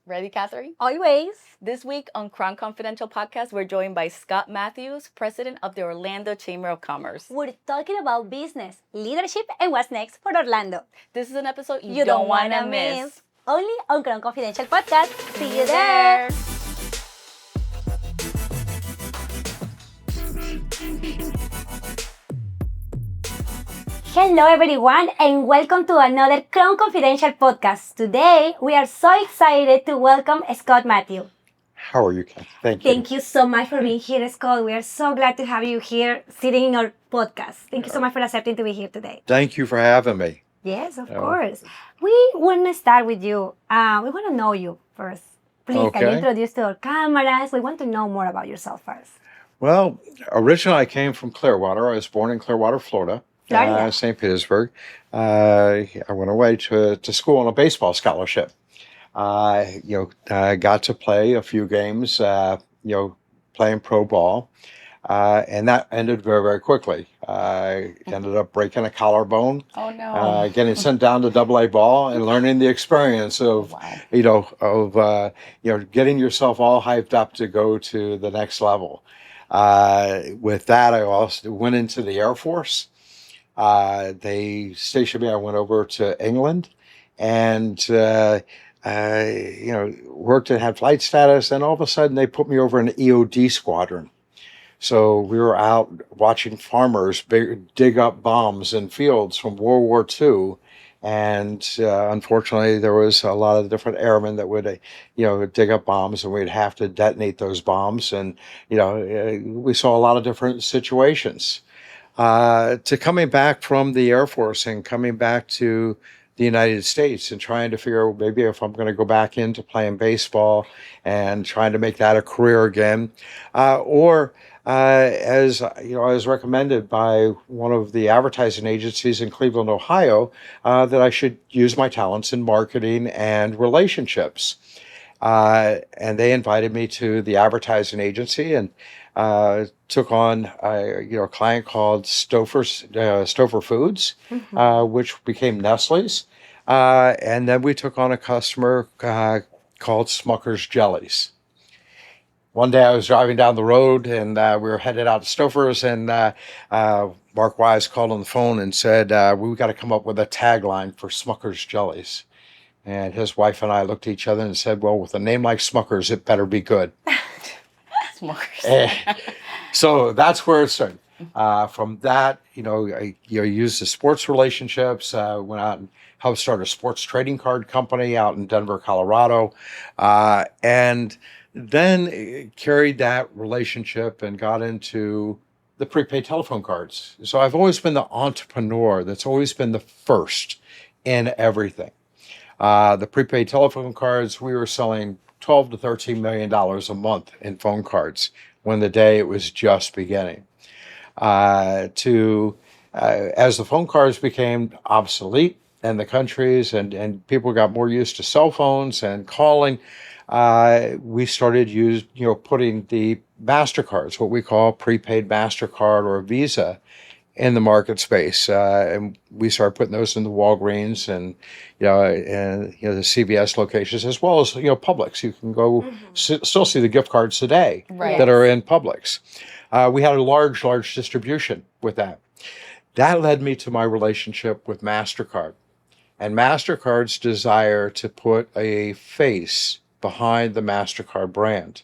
Ready, Catherine? Always. This week on Crown Confidential Podcast, we're joined by Scott Matthews, president of the Orlando Chamber of Commerce. We're talking about business, leadership, and what's next for Orlando. This is an episode you don't want to miss. Only on Crown Confidential Podcast. See you there. Hello everyone and welcome to another Crown Confidential Podcast. Today we are so excited to welcome Scott Matthews. How are you, Ken? Thank you. Thank you so much for being here, Scott. We are so glad to have you here sitting in our podcast. Thank you so much for accepting to be here today. Thank you for having me. Yes, of course. We want to start with you. We want to know you first. Please, can you introduce to our cameras? We want to know more about yourself first. Well, originally I came from Clearwater. I was born in Clearwater, Florida. St. Petersburg. I went away to school on a baseball scholarship. I got to play a few games, playing pro ball. And that ended very, very quickly. I ended up breaking a collarbone. Oh, no. Getting sent down to AA ball and learning the experience of, getting yourself all hyped up to go to the next level. With that, I also went into the Air Force. They stationed me. I went over to England and, worked and had flight status. And all of a sudden they put me over in the EOD squadron. So we were out watching farmers dig up bombs in fields from World War II. And unfortunately, there was a lot of different airmen that would, dig up bombs, and we'd have to detonate those bombs. And, we saw a lot of different situations. To coming back from the Air Force and coming back to the United States and trying to figure out maybe if I'm going to go back into playing baseball and trying to make that a career again, or as I was recommended by one of the advertising agencies in Cleveland, Ohio, that I should use my talents in marketing and relationships. And they invited me to the advertising agency and took on a client called Stouffer Foods, which became Nestle's. And then we took on a customer called Smucker's Jellies. One day I was driving down the road and we were headed out to Stouffer's, and Mark Wise called on the phone and said, we've got to come up with a tagline for Smucker's Jellies. And his wife and I looked at each other and said, well, with a name like Smucker's, it better be good. So that's where it started. From that, I used the sports relationships, went out and helped start a sports trading card company out in Denver, Colorado, and then carried that relationship and got into the prepaid telephone cards. So I've always been the entrepreneur that's always been the first in everything. The prepaid telephone cards, we were selling $12 to $13 million a month in phone cards when the day it was just beginning. As the phone cards became obsolete in the countries and people got more used to cell phones and calling, we started putting the MasterCards, what we call prepaid MasterCard or Visa, in the market space, and we started putting those in the Walgreens and the CVS locations, as well as Publix. You can go still see the gift cards today that are in Publix. We had a large distribution with that. That led me to my relationship with MasterCard, and MasterCard's desire to put a face behind the MasterCard brand.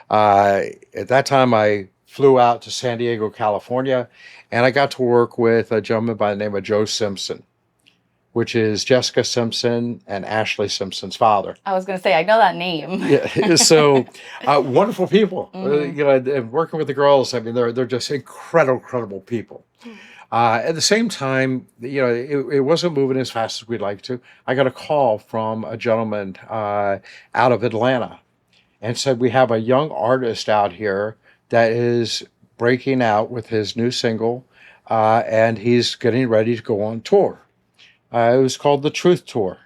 At that time, I flew out to San Diego, California, and I got to work with a gentleman by the name of Joe Simpson, which is Jessica Simpson and Ashley Simpson's father. I was going to say, I know that name. Yeah, so wonderful people. And working with the girls, I mean, they're just incredible people. At the same time, it wasn't moving as fast as we'd like to. I got a call from a gentleman out of Atlanta and said, we have a young artist out here that is breaking out with his new single, and he's getting ready to go on tour. It was called the Truth Tour.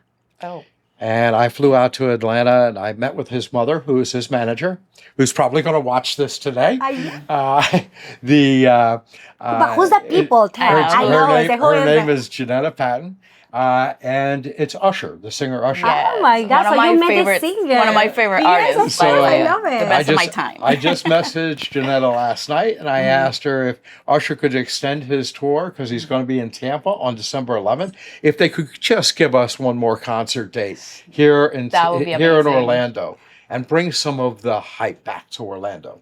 Oh. And I flew out to Atlanta, and I met with his mother, who is his manager, who's probably going to watch this today. But who's the people? Her name is Janetta Patton. and it's Usher, the singer Usher. Oh my God, so you met the singer. One of my favorite Yes, artists. of course, by the I way. love it. The best of my time. I just messaged Janetta last night, and I asked her if Usher could extend his tour because he's going to be in Tampa on December 11th. If they could just give us one more concert date here in That would be here in amazing. Orlando and bring some of the hype back to Orlando.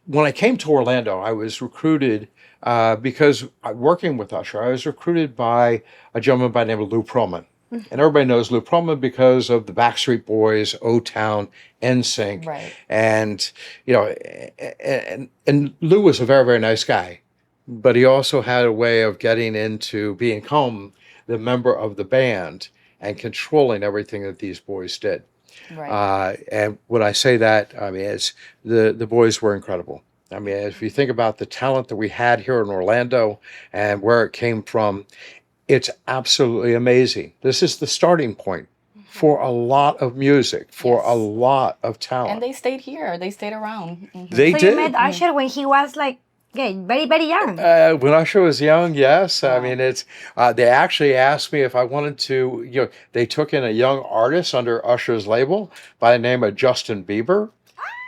When I came to Orlando, I was recruited because working with Usher, I was recruited by a gentleman by the name of Lou Pearlman. And everybody knows Lou Pearlman because of the Backstreet Boys, O-Town, NSYNC. Right. And, you know, and Lou was a very, very nice guy. But he also had a way of getting into become the member of the band and controlling everything that these boys did. Right. And when I say that, I mean, it's the boys were incredible. I mean, if you think about the talent that we had here in Orlando and where it came from, it's absolutely amazing. This is the starting point for a lot of music, for a lot of talent. And they stayed here. They stayed around. They So did. you met Usher when he was like, very, very young. When Usher was young, yes. I mean, it's. They actually asked me if I wanted to. You know, they took in a young artist under Usher's label by the name of Justin Bieber.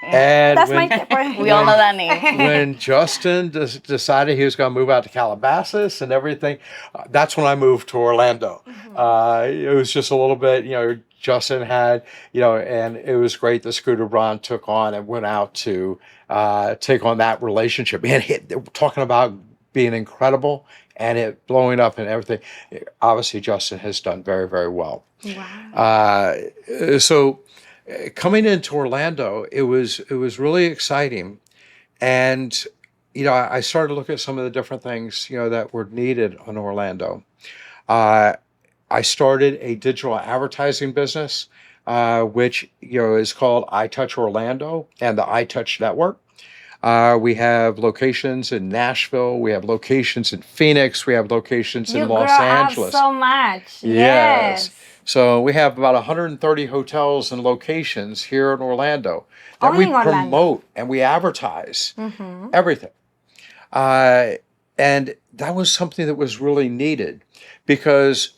And That's when, my We all know that name. when Justin decided he was going to move out to Calabasas and everything, that's when I moved to Orlando. It was just a little bit, you know, Justin had, you know, and it was great that Scooter Braun took on and went out to take on that relationship. Man, talking about being incredible and it blowing up and everything. Obviously, Justin has done very, very well. Wow. So coming into Orlando, it was really exciting. And, you know, I started to look at some of the different things, you know, that were needed in Orlando. I started a digital advertising business, which, you know, is called iTouch Orlando and the iTouch Network. We have locations in Nashville. We have locations in Phoenix. We have locations in Los Angeles. So much. Yes. So we have about 130 hotels and locations here in Orlando that Only we in Orlando. promote and we advertise everything. And that was something that was really needed because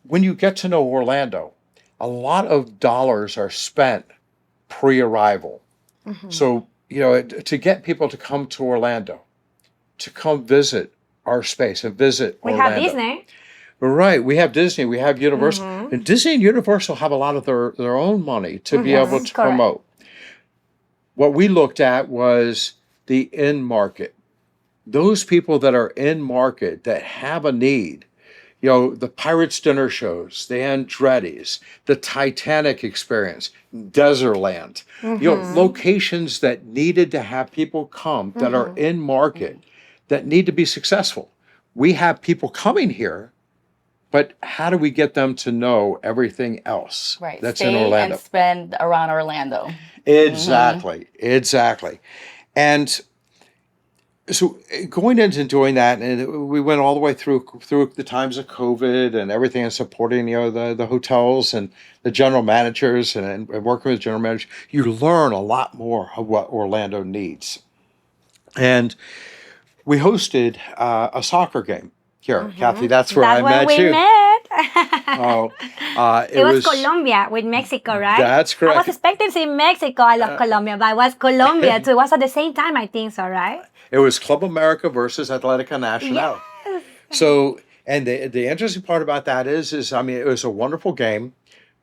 when you get to know Orlando, a lot of dollars are spent pre-arrival. So, you know, to get people to come to Orlando, to come visit our space and visit We Orlando. have Disney. Right. We have Disney. We have Universal. And Disney and Universal have a lot of their own money to be able to correct. promote. What we looked at was the in market. Those people that are in market that have a need. You know, the Pirates dinner shows, the Andretti's, the Titanic experience, Desertland. You know, locations that needed to have people come that are in market that need to be successful. We have people coming here. But how do we get them to know everything else Right. that's Stay in Orlando? and spend around Orlando. Exactly. And so going into doing that, and we went all the way through the times of COVID and everything, and supporting, you know, the hotels and the general managers and working with general managers. You learn a lot more of what Orlando needs. And we hosted a soccer game here, Kathy. That's where I met when we you. met. Oh, it was Colombia with Mexico, right? That's I correct. was expecting to see Mexico. I love Colombia, but it was Colombia too. It was at the same time, I think so, right? It was Club America versus Atletica Nacional. Yes. So, and the interesting part about that is I mean, it was a wonderful game.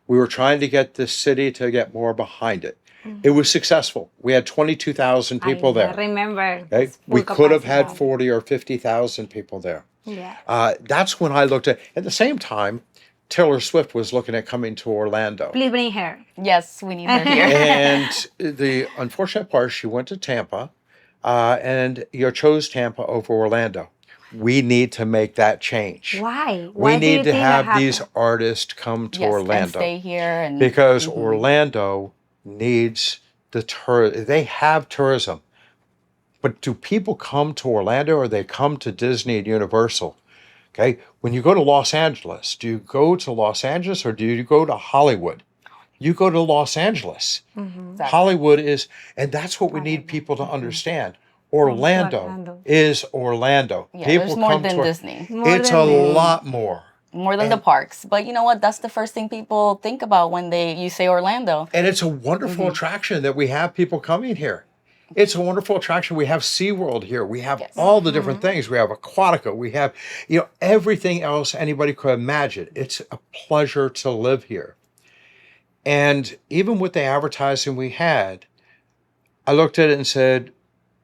We were trying to get the city to get more behind it. It was successful. We had 22,000 people I there. remember. Okay? It's We full could have had capacity. 40 or 50,000 people there. Yeah. That's when I looked at the same time, Taylor Swift was looking at coming to Orlando. Please bring her. Yes, we need her here. And the unfortunate part, she went to Tampa and you chose Tampa over Orlando. We need to make that change. Why? We Why do you need to think that have these happened? artists come to Yes, and Orlando stay here. And because Orlando needs they have tourism. But do people come to Orlando or they come to Disney and Universal? Okay. When you go to Los Angeles, do you go to Los Angeles or do you go to Hollywood? You go to Los Angeles. Exactly. Hollywood is, and that's what we need people to understand. Orlando Orlando. is Orlando. Yeah, People there's more come than to Disney. it's a lot more. More than the parks. But you know what? That's the first thing people think about when you say Orlando. And it's a wonderful attraction that we have people coming here. It's a wonderful attraction. We have SeaWorld here. We have Yes. all the different things. We have Aquatica. We have, everything else anybody could imagine. It's a pleasure to live here. And even with the advertising we had, I looked at it and said,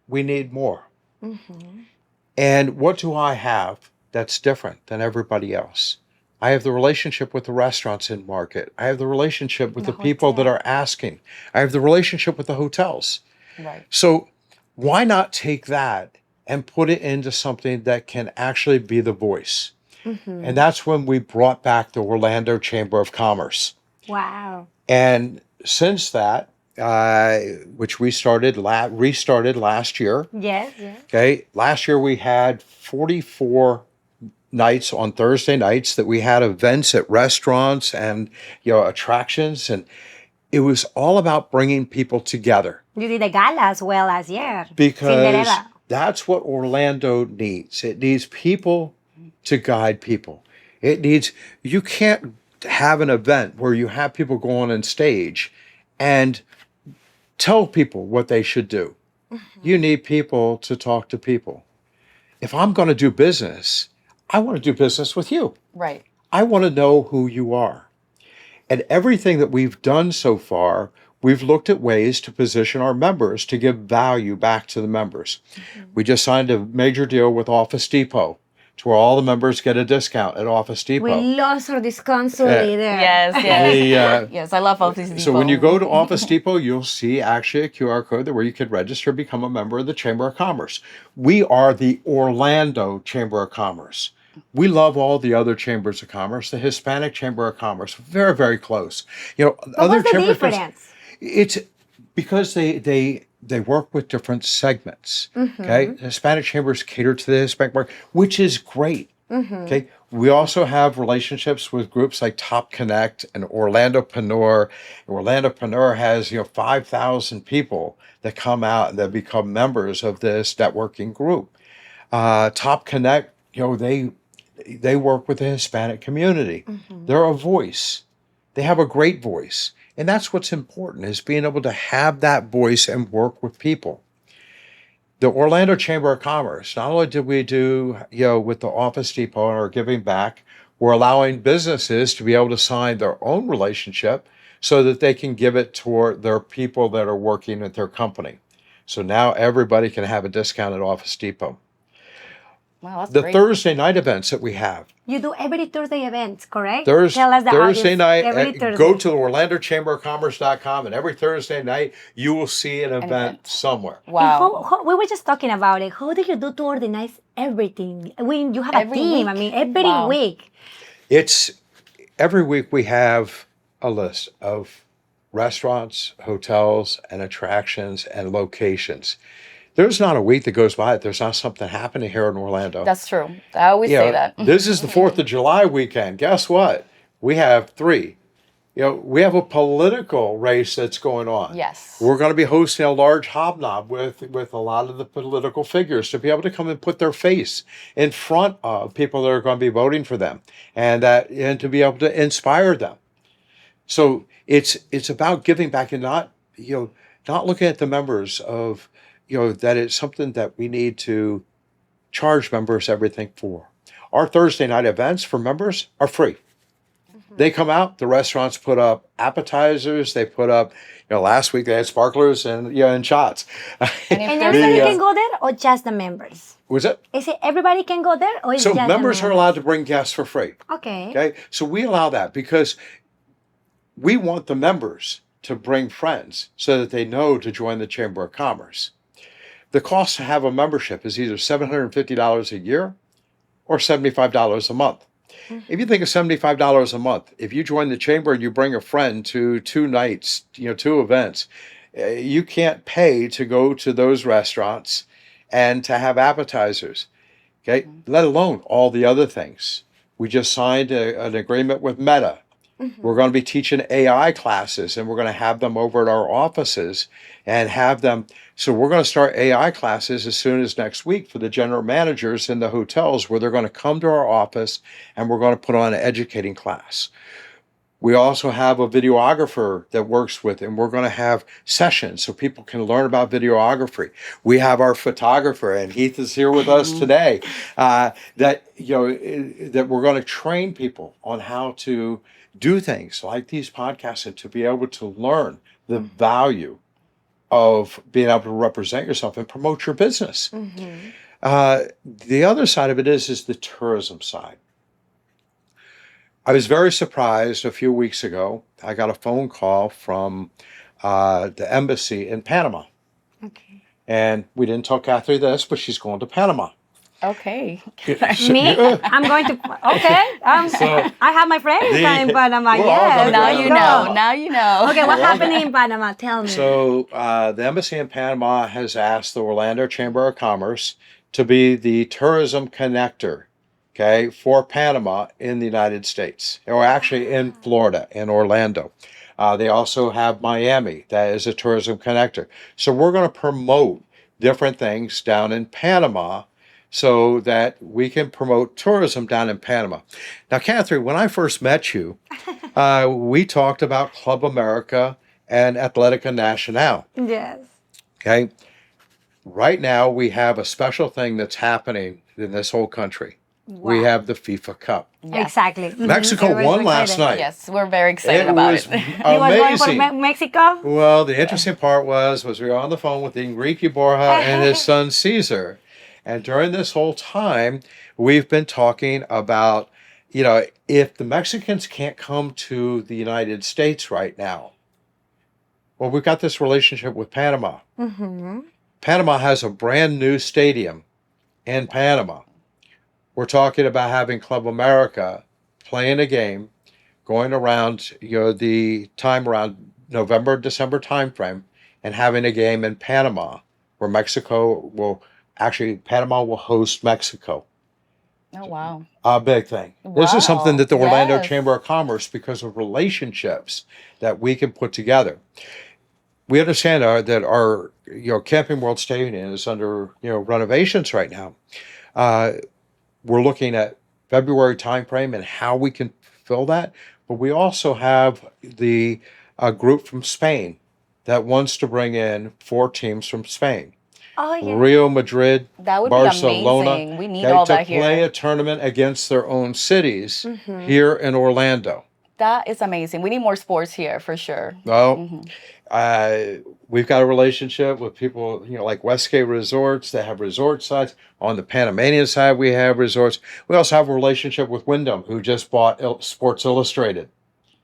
we need more. And what do I have that's different than everybody else? I have the relationship with the restaurants in market. I have the relationship with the people that are asking. I have the relationship with the hotels. Right. So why not take that and put it into something that can actually be the voice? And that's when we brought back the Orlando Chamber of Commerce. Wow. And since that, which we restarted last year. Yes, yes. Okay, last year we had 44 nights on Thursday nights that we had events at restaurants and attractions, and it was all about bringing people together. You did a gala as well as Because Cinderella. that's what Orlando needs. It needs people to guide people. You can't have an event where you have people go on stage and tell people what they should do. You need people to talk to people. If I'm going to do business, I want to do business with you. Right. I want to know who you are. And everything that we've done so far, we've looked at ways to position our members to give value back to the members. We just signed a major deal with Office Depot to where all the members get a discount at Office Depot. We lost our discounts already there. Yes, yes. The, Yes, I love Office Depot. So when you go to Office Depot, you'll see actually a QR code there where you could register, become a member of the Chamber of Commerce. We are the Orlando Chamber of Commerce. We love all the other chambers of commerce. The Hispanic Chamber of Commerce, very, very close. But Other what's the chambers. difference? It's because they work with different segments. Okay, the Hispanic chambers cater to the Hispanic market, which is great. Okay, we also have relationships with groups like Top Connect and Orlandopreneur. Orlandopreneur has 5,000 people that come out and that become members of this networking group. Top Connect, they work with the Hispanic community. They're a voice. They have a great voice. And that's what's important, is being able to have that voice and work with people. The Orlando Chamber of Commerce, not only did we do, with the Office Depot and our giving back, we're allowing businesses to be able to sign their own relationship so that they can give it toward their people that are working at their company. So now everybody can have a discount at Office Depot. Wow, that's The great. Thursday night events that we have. You do every Thursday events, correct? Thursday Tell us the Thursday audience night, every Thursday. go to the OrlandoChamberOfCommerce.com, and every Thursday night you will see an event event. somewhere. And Wow. we were just talking about it. How do you do to organize everything? When you have Every a team, week? I mean, every Wow. week. It's every week we have a list of restaurants, hotels, and attractions and locations. There's not a week that goes by that there's not something happening here in Orlando. That's true. I always say that. This is the 4th of July weekend. Guess what? We have 3. We have a political race that's going on. Yes. We're going to be hosting a large hobnob with a lot of the political figures to be able to come and put their face in front of people that are going to be voting for them, and to be able to inspire them. So it's about giving back and not looking at the members of that it's something that we need to charge members everything for. Our Thursday night events for members are free. They come out, the restaurants put up appetizers, they put up, last week they had sparklers and shots. And And if everybody there's- can go there, or just the members? Was it? Is it everybody can go there, or is So just members the are allowed to bring guests for free. Okay. Okay. So we allow that because we want the members to bring friends so that they know to join the Chamber of Commerce. The cost to have a membership is either $750 a year or $75 a month. If you think of $75 a month, if you join the chamber and you bring a friend to 2 nights, 2 events, you can't pay to go to those restaurants and to have appetizers, okay? Let alone all the other things. We just signed an agreement with Meta We're going to be teaching AI classes, and we're going to have them over at our offices and have them. So we're going to start AI classes as soon as next week for the general managers in the hotels, where they're going to come to our office and we're going to put on an educating class. We also have a videographer that works with, and we're going to have sessions so people can learn about videography. We have our photographer, and Heath is here with us today. That we're going to train people on how to do things like these podcasts and to be able to learn the value of being able to represent yourself and promote your business. The other side of it is the tourism side. I was very surprised a few weeks ago. I got a phone call from the embassy in Panama. Okay. And we didn't tell Catherine this, but she's going to Panama. Okay. Me? I'm going to. Okay. I have my friends in Panama. We're all Yes. gonna Now go. you know. Now you know. Okay, what happened in Panama? Tell me. So the embassy in Panama has asked the Orlando Chamber of Commerce to be the tourism connector, okay, for Panama in the United States, or actually in Florida, in Orlando. They also have Miami, that is a tourism connector. So we're going to promote different things down in Panama so that we can promote tourism down in Panama. Now, Catherine, when I first met you, we talked about Club America and Atletica Nacional. Yes. Okay. Right now, we have a special thing that's happening in this whole country. We have the FIFA Cup. Yeah. Exactly. Mexico Everybody's won last excited. night. Yes, we're very excited It about was it. You was going for amazing. Mexico? Well, the interesting part was we were on the phone with Enrique Borja and his son Caesar. And during this whole time, we've been talking about, if the Mexicans can't come to the United States right now, well, we've got this relationship with Panama. Panama has a brand new stadium in Panama. We're talking about having Club America playing a game, going around, the time around November, December timeframe, and having a game in Panama where Panama will host Mexico. Oh, wow. A big thing. This is something that the Wow, Orlando yes. Chamber of Commerce, because of relationships that we can put together. We understand that our Camping World Stadium is under renovations right now. We're looking at February timeframe and how we can fill that. But we also have the group from Spain that wants to bring in 4 teams from Spain. Oh, yeah. Real Madrid, That would Barcelona. be amazing. We need all that to play here. a tournament against their own cities here in Orlando. That is amazing. We need more sports here for sure. Well, we've got a relationship with people, like Westgate Resorts. They have resort sites. On the Panamanian side, we have resorts. We also have a relationship with Wyndham, who just bought Sports Illustrated.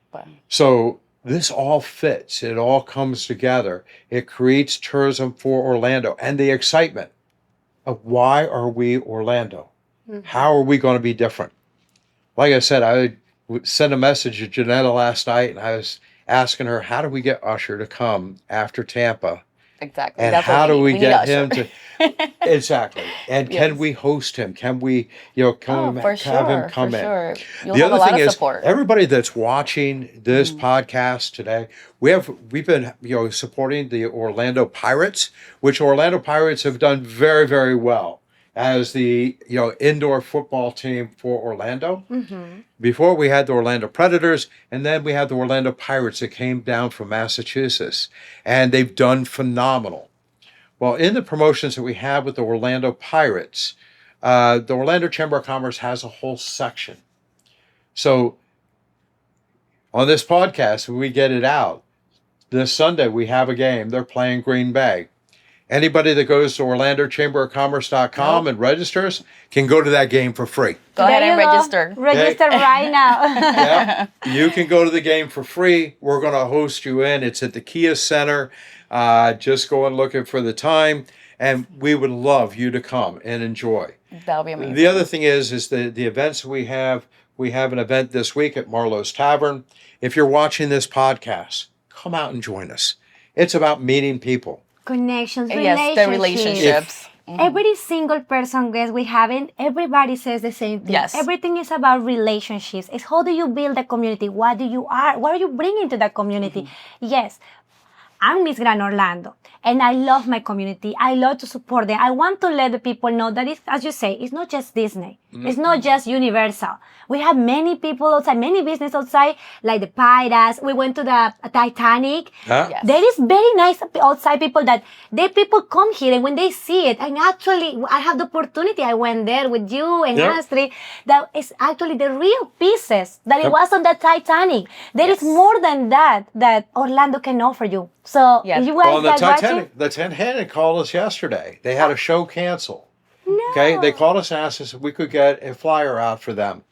But So this all fits. It all comes together. It creates tourism for Orlando and the excitement of why are we Orlando? How are we going to be different? Like I said, I sent a message to Janetta last night, and I was asking her, how do we get Usher to come after Tampa? exactly. And That's what how do we need. get need him Usher. to exactly? And can Yes. we host him? Can we, come for have sure. him come for in? sure. You'll The have a other lot thing of is, support. everybody that's watching this podcast today, we've been supporting the Orlando Pirates, which Orlando Pirates have done very, very well as the indoor football team for Orlando. Before we had the Orlando Predators, and then we had the Orlando Pirates that came down from Massachusetts, and they've done phenomenal. Well, in the promotions that we have with the Orlando Pirates, the Orlando Chamber of Commerce has a whole section. So on this podcast, when we get it out, this Sunday we have a game. They're playing Green Bay. Anybody that goes to OrlandoChamberOfCommerce.com and registers can go to that game for free. Go ahead There and you go. register. Register right now. Yeah, you can go to the game for free. We're going to host you in. It's at the Kia Center. Just go and looking for the time, and we would love you to come and enjoy. That'll be amazing. The other thing is the events we have. We have an event this week at Marlowe's Tavern. If you're watching this podcast, come out and join us. It's about meeting people. Connections, Yes, the relationships. relationships. Every single person guest we haven't, everybody says the same thing. Yes. Everything is about relationships. It's how do you build a community? What are you bringing to that community? Yes. I'm Miss Gran Orlando, and I love my community. I love to support them. I want to let the people know that it's, as you say, it's not just Disney. It's not just Universal. We have many people outside, many business outside, like the Pirates. We went to the Titanic. Huh? Yes. There is very nice outside people that people come here, and when they see it, and actually I have the opportunity. I went there with you and Yep. Astrid. That is actually the real pieces that it Yep. was on the Titanic. There is more than that Orlando can offer you. So Yes. if you guys Well, the are watching, Titanic, the Titanic called us yesterday. They had a show canceled. no. Okay, they called us and asked us if we could get a flyer out for them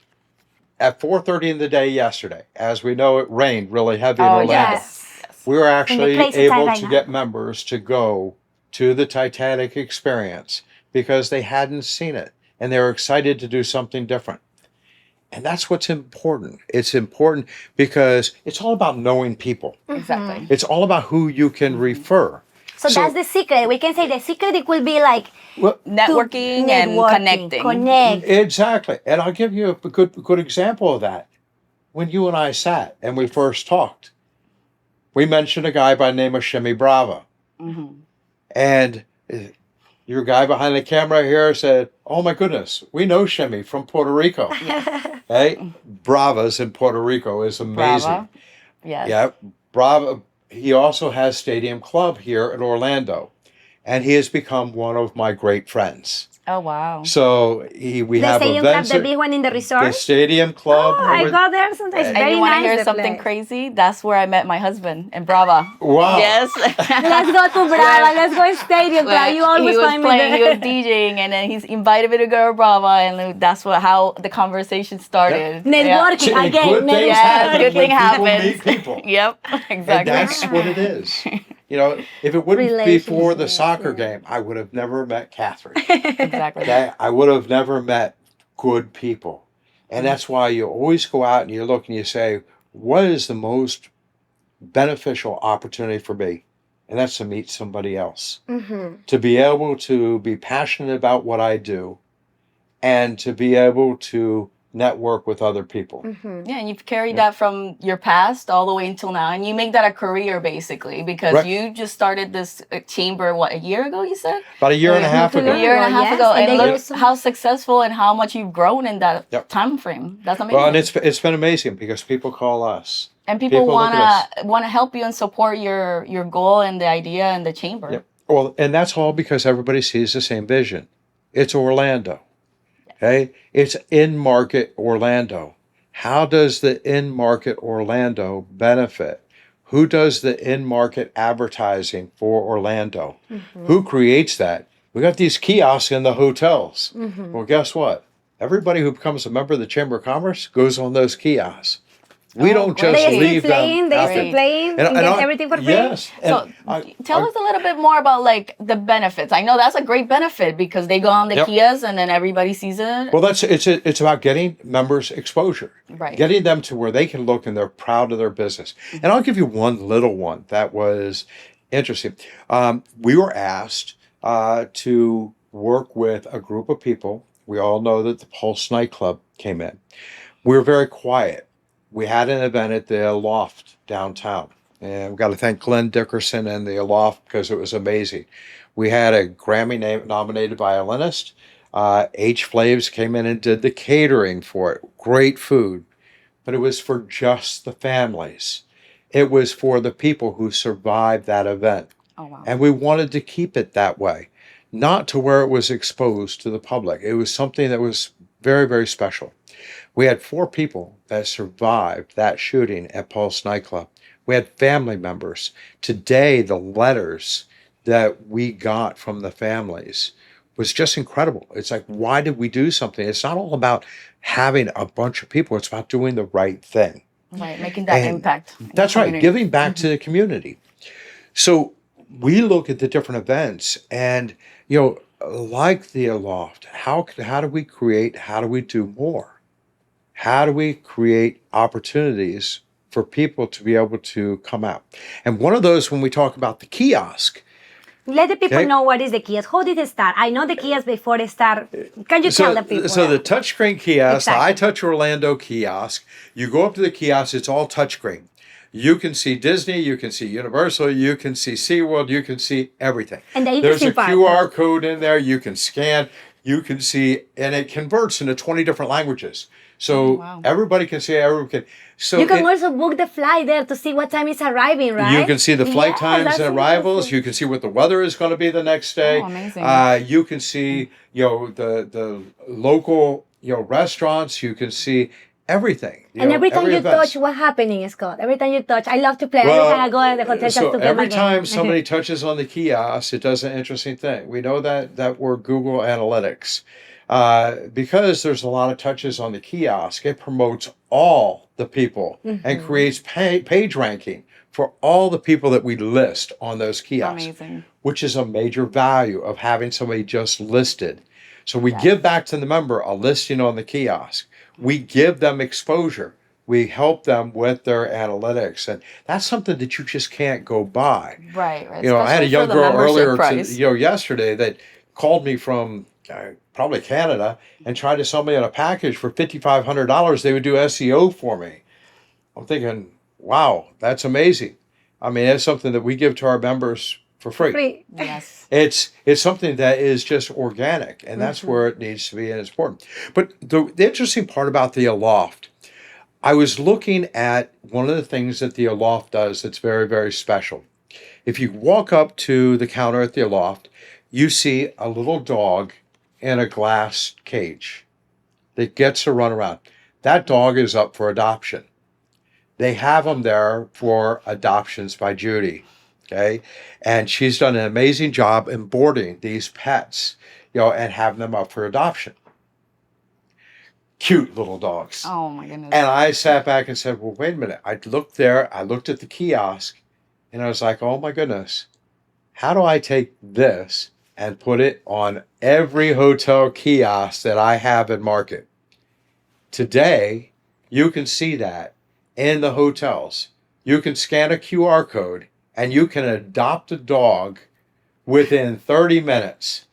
at 4:30 in the day yesterday. As we know, it rained really heavy in Oh, Orlando. yes. We were actually crazy time able right to now. get members to go to the Titanic experience because they hadn't seen it and they were excited to do something different. And that's what's important. It's important because it's all about knowing people. Exactly. It's all about who you can refer. So that's the secret. We can say the secret it will be like Well, Networking and connecting. Connect. exactly. And I'll give you a good example of that. When you and I sat and we first talked, we mentioned a guy by the name of Shimmy Brava. And your guy behind the camera here said, "Oh my goodness, we know Shimmy from Puerto Rico." Hey, Brava's in Puerto Rico is amazing. Brava. Yes. Yeah, Brava. He also has Stadium Club here in Orlando, and he has become one of my great friends. Oh, wow. So we The have Stadium Club, events. the big one in the The resort. Stadium Club. Oh, I over- go there sometimes. And Very you want to nice. hear the something place. crazy? That's where I met my husband in Brava. Wow. Yes. Let's go to Brava. Let's go Stadium Club. You always he was find me playing, there. he was DJing, and then he's invited me to go to Brava, and that's how the conversation started. Networking And again. good things Yeah, happen good when thing people happens. meet people. Yep, And exactly. that's what it is. You know, if it wouldn't be for the Relationships, soccer yeah. game, I would have never met Catherine. Exactly. Okay? I would have never met good people. And that's why you always go out and you look and you say, what is the most beneficial opportunity for me? And that's to meet somebody else. To be able to be passionate about what I do and to be able to network with other people. Yeah, and you've carried that from your past all the way until now, and you make that a career basically because Right. you just started this chamber a year ago? You said About a year and a half Not too ago. a year and a half Yes, ago, and and they look grow so how successful and how much you've grown in that Yep. time frame. That's amazing. Well, and it's been amazing because people call us. and people people look at wanna help you and support your goal and the idea and the chamber. Yep. Well, and that's all because everybody sees the same vision. It's Orlando. Okay? It's in market Orlando. How does the in market Orlando benefit? Who does the in market advertising for Orlando? Who creates that? We got these kiosks in the hotels. Well, guess what? Everybody who becomes a member of the Chamber of Commerce goes on those kiosks. We Oh, don't great. just They leave keep playing. them. They out keep there. playing. And get I- everything for free. Yes. So And tell us a little bit more about like the benefits. I know that's a great benefit because they go on the Yep. kiosks and then everybody sees it. Well, it's about getting members exposure, Right. getting them to where they can look and they're proud of their business. And I'll give you one little one that was interesting. We were asked to work with a group of people. We all know that the Pulse nightclub came in. We were very quiet. We had an event at the Aloft downtown, and we've got to thank Glenn Dickerson and the Aloft because it was amazing. We had a Grammy-nominated violinist. H. Flaves came in and did the catering for it. Great food. But it was for just the families. It was for the people who survived that event. Oh wow. And we wanted to keep it that way, not to where it was exposed to the public. It was something that was very, very special. We had 4 people that survived that shooting at Pulse nightclub. We had family members. Today, the letters that we got from the families was just incredible. It's like, why did we do something? It's not all about having a bunch of people. It's about doing the right thing. Right, making that And impact. in the That's right, community. giving back to the community. So we look at the different events and, you know, like the Aloft, how do we create, how do we do more? How do we create opportunities for people to be able to come out? And one of those, when we talk about the kiosk, Let the people Okay. know what is the kiosk. How did it start? I know the kiosk before it start. Can you tell the people? So the touchscreen kiosk, Exactly. the iTouch Orlando kiosk, you go up to the kiosk, it's all touchscreen. You can see Disney, you can see Universal, you can see SeaWorld, you can see everything. And the There's a interesting part, QR code in there, you can scan, you can see, and it converts into 20 different languages. So wow. everybody can see, everyone can. So you can it- also book the flight there to see what time it's arriving, right? You can see the flight Yes, times that's and arrivals. interesting. You can see what the weather is going to be the next day. Oh, amazing. You can see, the local, restaurants. You can see everything. And every time you event. touch, what's happening, Scott? Every time you touch, I love to play. Well, every time I go to the hotel just so to get every my game. time somebody touches on the kiosk, it does an interesting thing. We know that we're Google Analytics. Because there's a lot of touches on the kiosk, it promotes all the people and creates page ranking for all the people that we list on those kiosks, Amazing. which is a major value of having somebody just listed. So we give back to the member a listing on the kiosk. We give them exposure. We help them with their analytics. And that's something that you just can't go by. Right. I had a Especially young for the girl membership earlier, price. yesterday that called me from probably Canada and tried to sell me on a package for $5,500. They would do SEO for me. I'm thinking, wow, that's amazing. I mean, it's something that we give to our members for free. Free. Yes. It's something that is just organic, and that's where it needs to be, and it's important. But the interesting part about the Aloft, I was looking at one of the things that the Aloft does that's very, very special. If you walk up to the counter at the Aloft, you see a little dog in a glass cage that gets to run around. That dog is up for adoption. They have them there for Adoptions by Judy. Okay. And she's done an amazing job in boarding these pets, and having them up for adoption. Cute little dogs. Oh my goodness. And I sat back and said, well, wait a minute. I looked there, I looked at the kiosk, and I was like, oh my goodness, how do I take this and put it on every hotel kiosk that I have in market? Today, you can see that in the hotels. You can scan a QR code and you can adopt a dog within 30 minutes.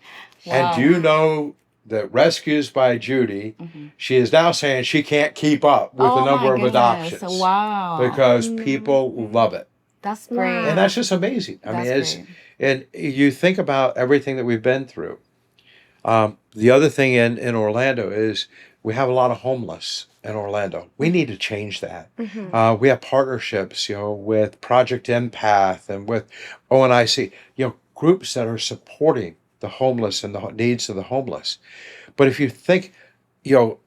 Wow. And do you know that Rescues by Judy, she is now saying she can't keep up with the number of adoptions. Wow. Because people love it. That's great. And that's just amazing. I mean, That's it's, and you think about everything that we've been through. The other thing in Orlando is we have a lot of homeless in Orlando. We need to change that. We have partnerships, with Project Empath and with ONIC, groups that are supporting the homeless and the needs of the homeless. But if you think,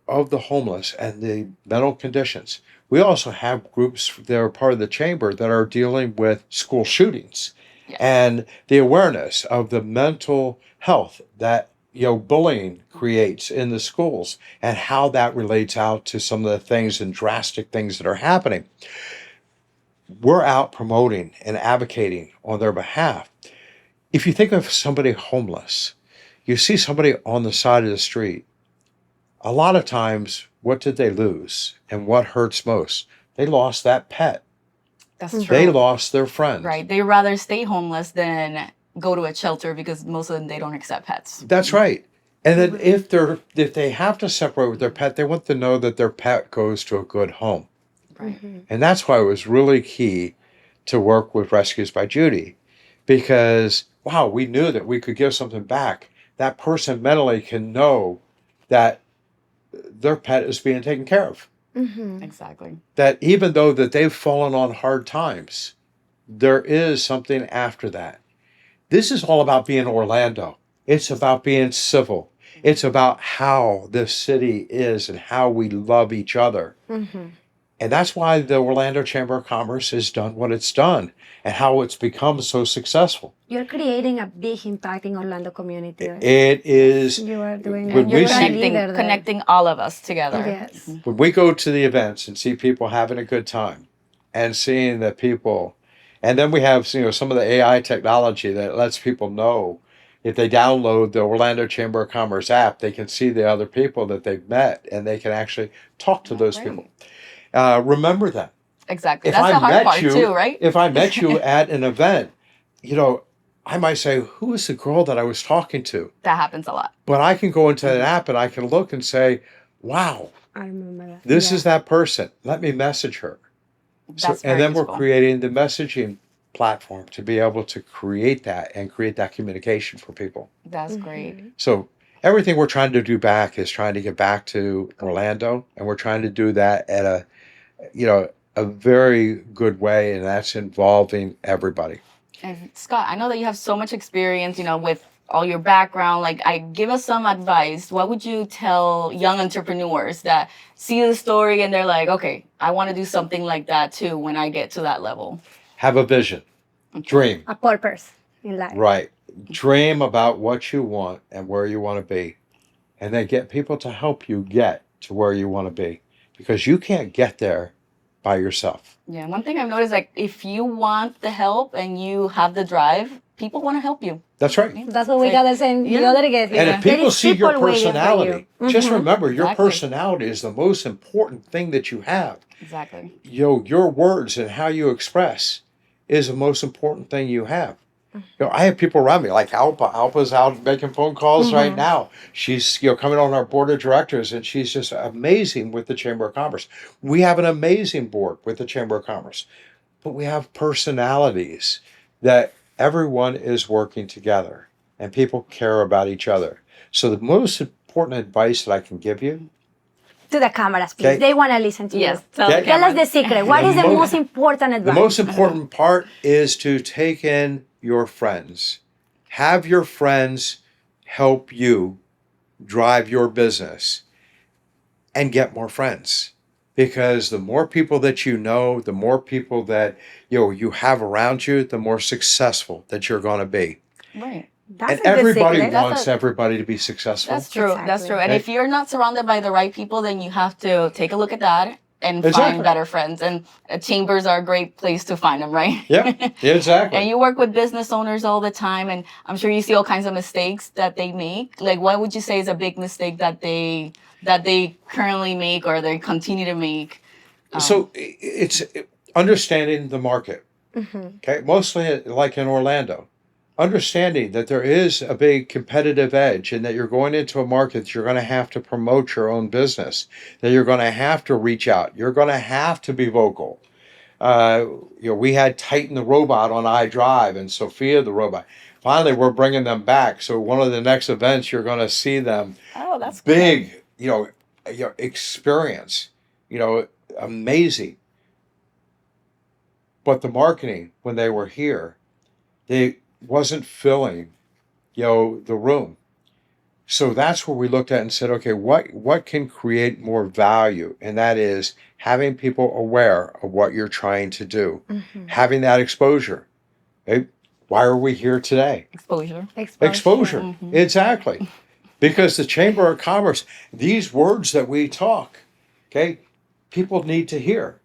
of the homeless and the mental conditions, we also have groups that are part of the chamber that are dealing with school shootings and the awareness of the mental health that bullying creates in the schools and how that relates out to some of the things and drastic things that are happening. We're out promoting and advocating on their behalf. If you think of somebody homeless, you see somebody on the side of the street, a lot of times, what did they lose? And what hurts most? They lost that pet. That's true. They lost their friend. Right. They rather stay homeless than go to a shelter because most of them, they don't accept pets. That's right. And then if they have to separate with their pet, they want to know that their pet goes to a good home. Right. And that's why it was really key to work with Rescues by Judy, because, wow, we knew that we could give something back. That person mentally can know that their pet is being taken care of. Exactly. That even though that they've fallen on hard times, there is something after that. This is all about being Orlando. It's about being civil. It's about how this city is and how we love each other. And that's why the Orlando Chamber of Commerce has done what it's done and how it's become so successful. You're creating a big impact in Orlando community. Right? It is, You are doing When you're we a see- leader there. Connecting all of us together. Yes. when we go to the events and see people having a good time and seeing that people, and then we have, some of the AI technology that lets people know if they download the Orlando Chamber of Commerce app, they can see the other people that they've met and they can actually talk to those Right. people. Remember them. Exactly. If That's I the hard met part you- too, right? If I met you at an event, I might say, who is the girl that I was talking to? That happens a lot. But I can go into an app and I can look and say, wow, I remember that. this Yeah. is that person. Let me message her. That's And very then we're useful. creating the messaging platform to be able to create that and create that communication for people. That's great. So everything we're trying to do back is trying to get back to Orlando, and we're trying to do that at a very good way, and that's involving everybody. And Scott, I know that you have so much experience, with all your background. Like, give us some advice. What would you tell young entrepreneurs that see the story and they're like, okay, I want to do something like that too when I get to that level? Have a vision, dream, A purpose in life. right? Dream about what you want and where you want to be, and then get people to help you get to where you want to be, because you can't get there by yourself. Yeah, one thing I've noticed, like, if you want the help and you have the drive, people want to help you. That's right. That's what we Like, gotta say the yeah. other day. And Yeah. if people There is see your people waiting for you. personality, just Mhm. remember your Exactly. personality is the most important thing that you have. Exactly. Your words and how you express is the most important thing you have. I have people around me like Alpa. Alpa's out making phone calls right now. She's coming on our board of directors, and she's just amazing with the Chamber of Commerce. We have an amazing board with the Chamber of Commerce, but we have personalities that everyone is working together, and people care about each other. So the most important advice that I can give you, To the cameras, please. Okay. They want to listen to Yes. you. Tell Okay. the Tell us cameras. the secret. What The is the mo- most important the advice? most important part is to take in your friends. Have your friends help you drive your business and get more friends. Because the more people that you know, the more people that you have around you, the more successful that you're going to be. Right. That's And a good everybody secret. wants everybody to be successful. That's true. That's Exactly. true. And Okay. if you're not surrounded by the right people, then you have to take a look at that and Exactly. find better friends. And chambers are a great place to find them, right? Yeah, exactly. And you work with business owners all the time, and I'm sure you see all kinds of mistakes that they make. Like, what would you say is a big mistake that they currently make or they continue to make? So it's understanding the market. Okay, mostly like in Orlando, understanding that there is a big competitive edge and that you're going into a market that you're going to have to promote your own business, that you're going to have to reach out, you're going to have to be vocal. We had Titan the robot on iDrive and Sophia the robot. Finally, we're bringing them back. So one of the next events, you're going to see them Oh, that's big, experience, amazing. But the marketing, when they were here, they wasn't filling, the room. So that's where we looked at and said, okay, what can create more value? And that is having people aware of what you're trying to do, having that exposure. Okay? Why are we here today? exposure. Exposure. Exactly. Because the Chamber of Commerce, these words that we talk, okay, people need to hear.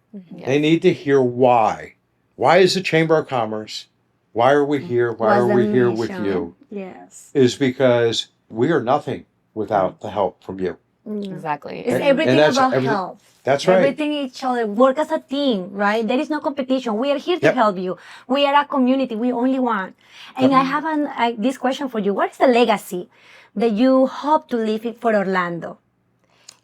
They need to hear why. Why is the Chamber of Commerce? Why are we here? Why are What's the we here with mission? you? Yes. Is because we are nothing without the help from you. Exactly. It's And everything that's about everything- help. That's right. Everything each other. Work as a team, right? There is no competition. We are here to Yep. help you. We are a community. We only want. And I have this question for you. What is the legacy that you hope to leave it for Orlando?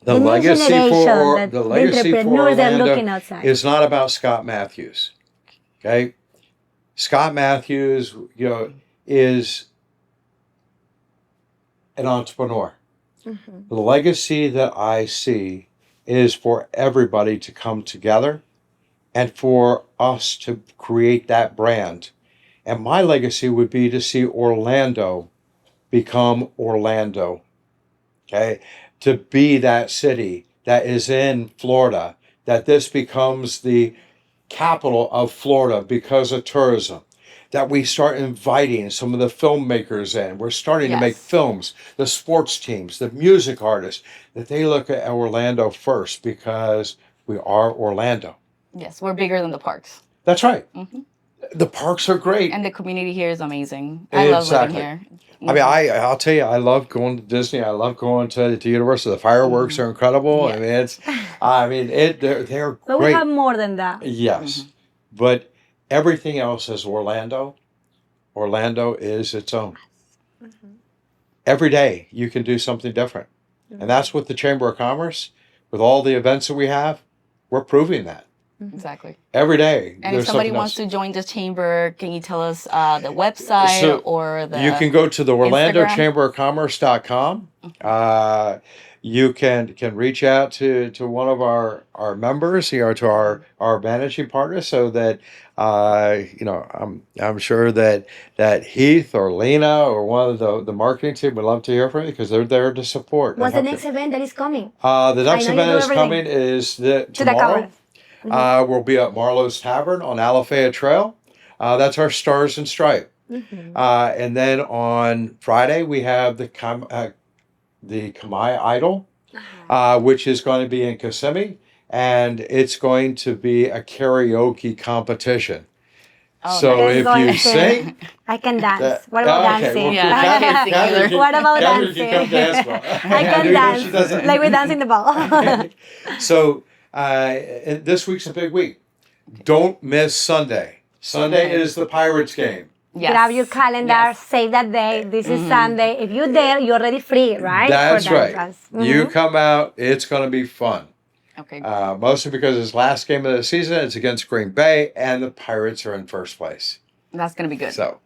The new legacy generation, for that the the legacy for entrepreneurs that are looking Orlando outside. is not about Scott Matthews. Okay, Scott Matthews, is an entrepreneur. The legacy that I see is for everybody to come together and for us to create that brand. And my legacy would be to see Orlando become Orlando. Okay, to be that city that is in Florida, that this becomes the capital of Florida because of tourism, that we start inviting some of the filmmakers in. We're starting to make Yes. films, the sports teams, the music artists, that they look at Orlando first because we are Orlando. Yes, we're bigger than the parks. That's right. The parks are great. And the community here is amazing. I love living Exactly. here. I mean, I'll tell you, I love going to Disney. I love going to Universal. The fireworks are incredible. Yes. They're But we great. have more than that. Yes, but everything else is Orlando. Orlando is its own. Every day you can do something different. And that's what the Chamber of Commerce, with all the events that we have, we're proving that. Exactly. Every day. And if there's somebody something wants else. to join the chamber, can you tell us the website So, or the You can go to the Instagram? OrlandoChamberofCommerce.com. You can reach out to one of our members, to our managing partners, so that I'm sure that Heath or Lena or one of the marketing team would love to hear from you, because they're there to support. What's the and help next you. event that is coming? The next I know you event do is everything. coming is To the tomorrow. cover. We'll be at Marlowe's Tavern on Alafaya Trail. That's our Stars and Stripe. And then on Friday we have the Kamai Idol, which is going to be in Kissimmee, and it's going to be a karaoke competition. Oh, So nice. if Going you to- sing, I can dance. What about okay, dancing? well, Yeah, I Catherine- can't sing Catherine either. can- What about Catherine can come dancing? dance well. I can do know she does dance it. like we dance in the ball. So this week's a big week. Don't miss Sunday. Sunday is the Pirates game. Yes. Grab your calendar, Yes. save that day. This is Sunday. If you're there, you're already free, right? That's For right. dance. You come out. It's going to be fun. Okay. Mostly because it's last game of the season. It's against Green Bay, and the Pirates are in first place. That's gonna be good. So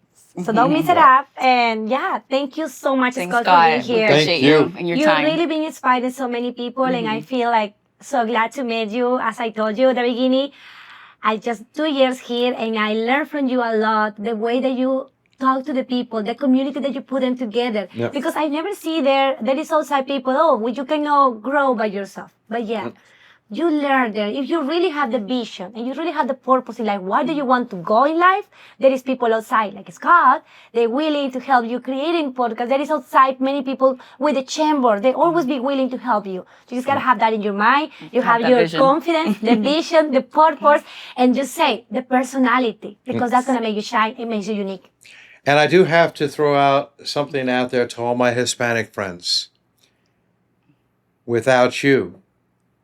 So don't miss it up. And yeah, thank you so much, Thanks, Scott, for Scott. being We here. Thank appreciate you. you and your You've time. really been inspiring so many people, and I feel like so glad to meet you. As I told you at the beginning, I just 2 years here, and I learned from you a lot. The way that you talk to the people, the community that you put them together. Yeah. Because I never see there is outside people. Oh, well, you cannot grow by yourself. But yeah. You learn there. If you really have the vision and you really have the purpose in life, where do you want to go in life? There is people outside, like Scott. They're willing to help you creating podcasts. There is outside many people with the chamber. They always be willing to help you. You just gotta have that in your mind. You have that your vision. confidence, the vision, the purpose, and just say the personality, because that's gonna make you shine. It makes you unique. And I do have to throw out something out there to all my Hispanic friends. Without you,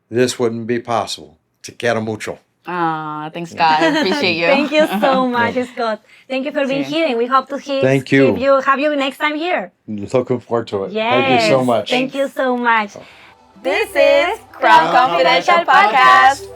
this wouldn't be possible. Te quiero mucho. Thanks, Scott. I appreciate you. Thank you so much, Scott. Thank you for being Sí. here, and we hope to Thank you. have you next time here. Looking forward to it. Yes. Thank you so much. Thank you so much. This is Crown Confidential Podcast.